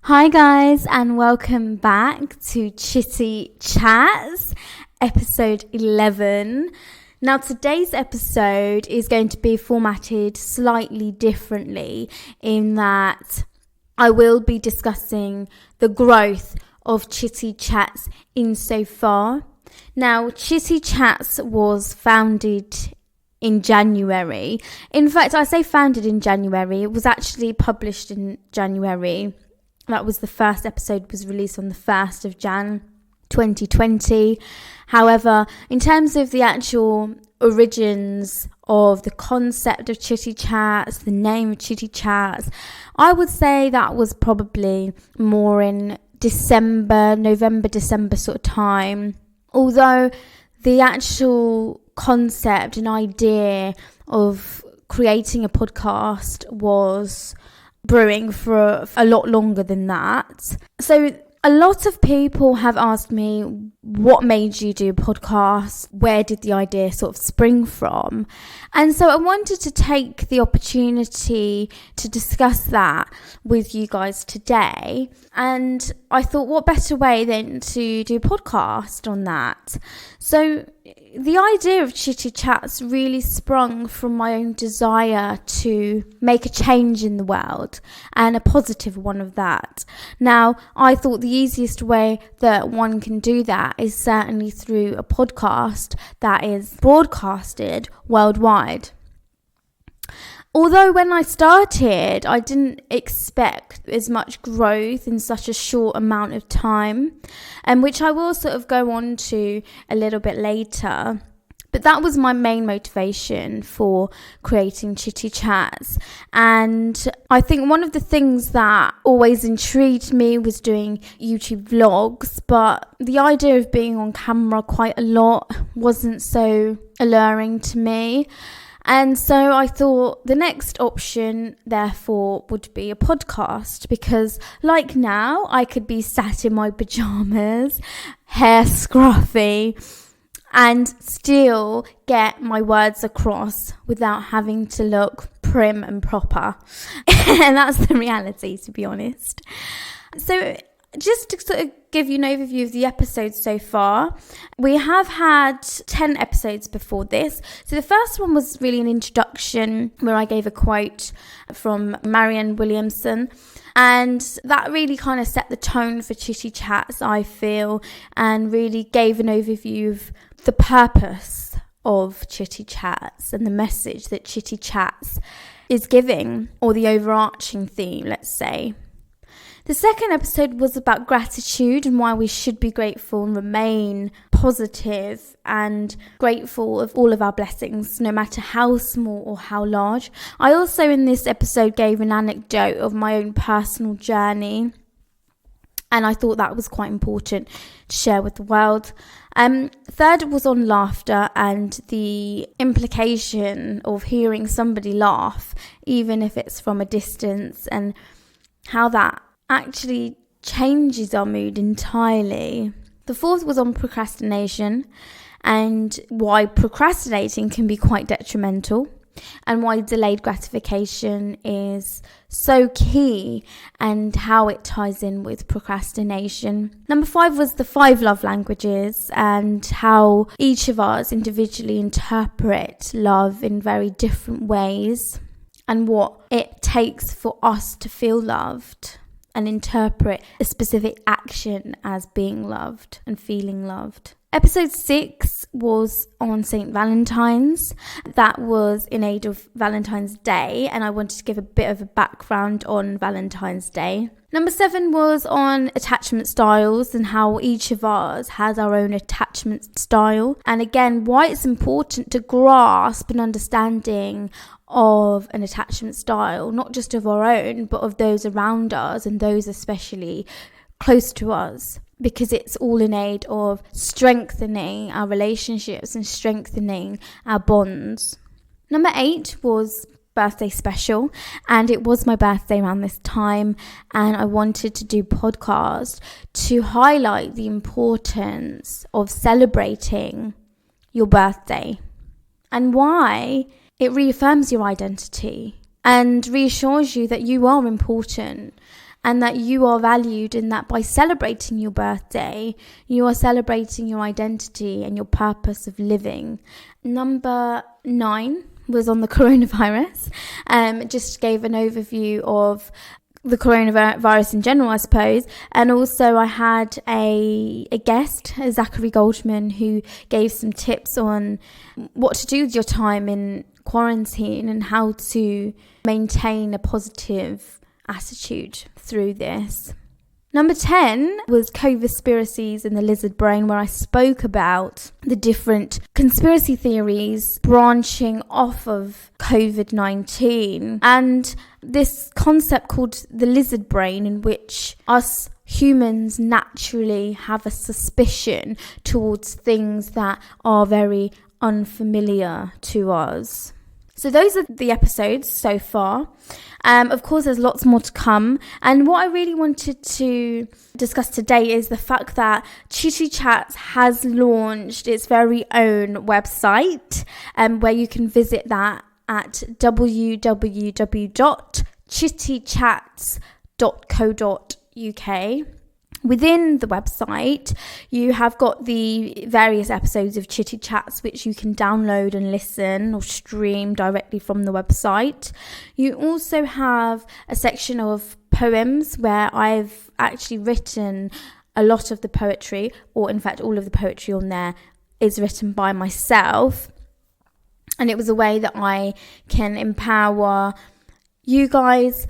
Hi guys, and welcome back to Chitty Chats, episode 11. Now today's episode is going to be formatted slightly differently in that I will be discussing the growth of Chitty Chats insofar. Now Chitty Chats was founded in January. In fact, I say founded in January. It was actually published in January. That was the first episode was released on the 1st of Jan 2020. However, in terms of the actual origins of the concept of Chitty Chats, the name of Chitty Chats, I would say that was probably more in November, December sort of time. Although the actual concept and idea of creating a podcast was brewing for a lot longer than that. So a lot of people have asked me, what made you do a podcast? Where did the idea sort of spring from? And so I wanted to take the opportunity to discuss that with you guys today. And I thought, what better way than to do a podcast on that? So the idea of Chitty Chats really sprung from my own desire to make a change in the world, and a positive one of that. Now, I thought the easiest way that one can do that is certainly through a podcast that is broadcasted worldwide. Although when I started, I didn't expect as much growth in such a short amount of time, and which I will sort of go on to a little bit later. But that was my main motivation for creating Chitty Chats. And I think one of the things that always intrigued me was doing YouTube vlogs, but the idea of being on camera quite a lot wasn't so alluring to me. And so I thought the next option, therefore, would be a podcast, because like now, I could be sat in my pajamas, hair scruffy, and still get my words across without having to look prim and proper. And that's the reality, to be honest. So just to sort of give you an overview of the episodes so far, we have had 10 episodes before this. So the first one was really an introduction where I gave a quote from Marianne Williamson. And that really kind of set the tone for Chitty Chats, I feel, and really gave an overview of the purpose of Chitty Chats and the message that Chitty Chats is giving, or the overarching theme, let's say. The second episode was about gratitude and why we should be grateful and remain positive and grateful of all of our blessings, no matter how small or how large. I also in this episode gave an anecdote of my own personal journey, and I thought that was quite important to share with the world. Third was on laughter and the implication of hearing somebody laugh, even if it's from a distance, and how that actually changes our mood entirely. The fourth was on procrastination and why procrastinating can be quite detrimental, and why delayed gratification is so key and how it ties in with procrastination. Number 5 was the 5 love languages and how each of us individually interpret love in very different ways, and what it takes for us to feel loved and interpret a specific action as being loved and feeling loved. Episode 6 was on St. Valentine's. That was in aid of Valentine's Day, and I wanted to give a bit of a background on Valentine's Day. Number 7 was on attachment styles and how each of us has our own attachment style, and again, why it's important to grasp an understanding of an attachment style, not just of our own, but of those around us and those especially close to us, because it's all in aid of strengthening our relationships and strengthening our bonds. Number 8 was birthday special, and it was my birthday around this time, and I wanted to do podcast to highlight the importance of celebrating your birthday and why it reaffirms your identity and reassures you that you are important and that you are valued, and that by celebrating your birthday, you are celebrating your identity and your purpose of living. Number 9 was on the coronavirus. Just gave an overview of the coronavirus in general, I suppose. And also I had a guest, Zachary Goldman, who gave some tips on what to do with your time in quarantine and how to maintain a positive attitude through this. Number 10 was co-conspiracies in the lizard brain, where I spoke about the different conspiracy theories branching off of COVID-19 and this concept called the lizard brain, in which us humans naturally have a suspicion towards things that are very unfamiliar to us. So those are the episodes so far. Of course, there's lots more to come. And what I really wanted to discuss today is the fact that Chitty Chats has launched its very own website, where you can visit that at www.chittychats.co.uk. Within the website, you have got the various episodes of Chitty Chats, which you can download and listen or stream directly from the website. You also have a section of poems where I've actually written a lot of the poetry, or in fact all of the poetry on there is written by myself. And it was a way that I can empower you guys,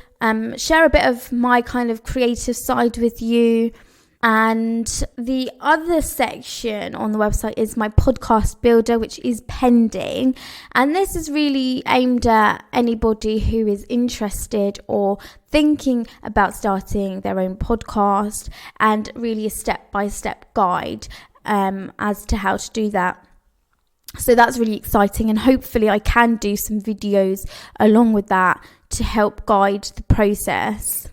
share a bit of my kind of creative side with you. And the other section on the website is my podcast builder, which is pending. And this is really aimed at anybody who is interested or thinking about starting their own podcast, and really a step-by-step guide as to how to do that. So that's really exciting, and hopefully I can do some videos along with that to help guide the process.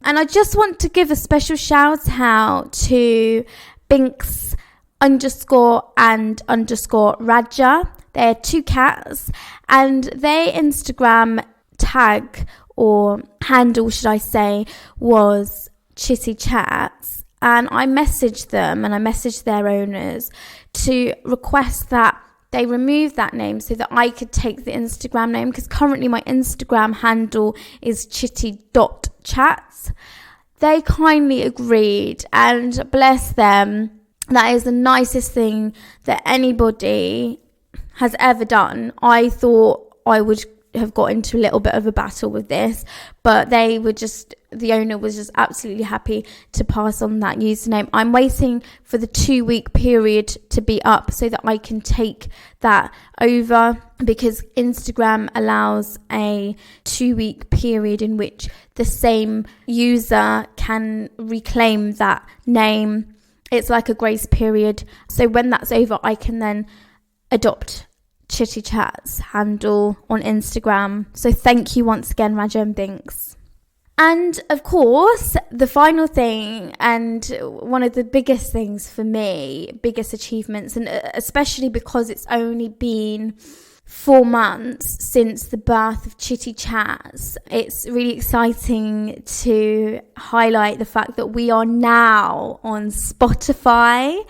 And I just want to give a special shout out to Binks_and_Raja. They're 2 cats, and their Instagram tag, or handle should I say, was Chitty Chats. And I messaged them, and I messaged their owners to request that they remove that name so that I could take the Instagram name, because currently my Instagram handle is chitty.chats. They kindly agreed, and bless them, that is the nicest thing that anybody has ever done. I thought I would have got into a little bit of a battle with this, but the owner was just absolutely happy to pass on that username. I'm waiting for the 2-week period to be up so that I can take that over, because Instagram allows a 2-week period in which the same user can reclaim that name. It's like a grace period. So when that's over, I can then adopt Chitty Chats handle on Instagram. So thank you once again, Raja and Binks. And of course, the final thing, and one of the biggest things for me, biggest achievements, and especially because it's only been 4 months since the birth of Chitty Chats, it's really exciting to highlight the fact that we are now on Spotify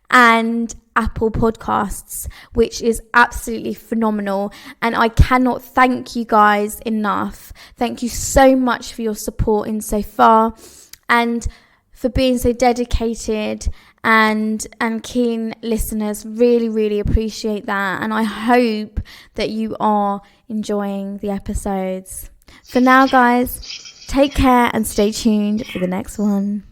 and Apple Podcasts, which is absolutely phenomenal, and I cannot thank you guys enough. Thank you so much for your support in so far, and for being so dedicated and keen listeners. Really appreciate that, and I hope that you are enjoying the episodes. For now, guys, take care and stay tuned for the next one.